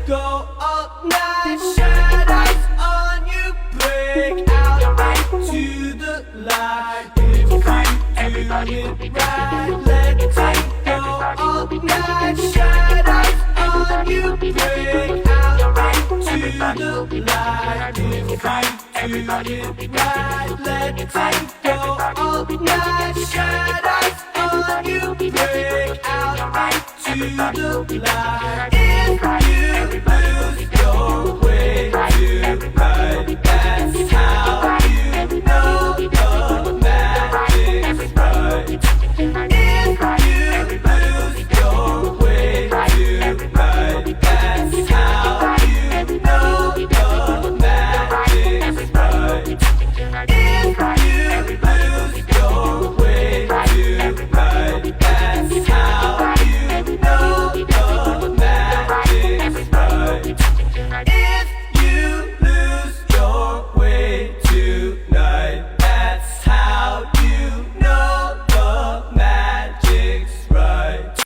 go all night. Shadows on you, break out into the light. If you do it right, let it go all night. Shadows on you, break out into the light. If you do it right, let it go all night. Shadows on you, break out into the light. If you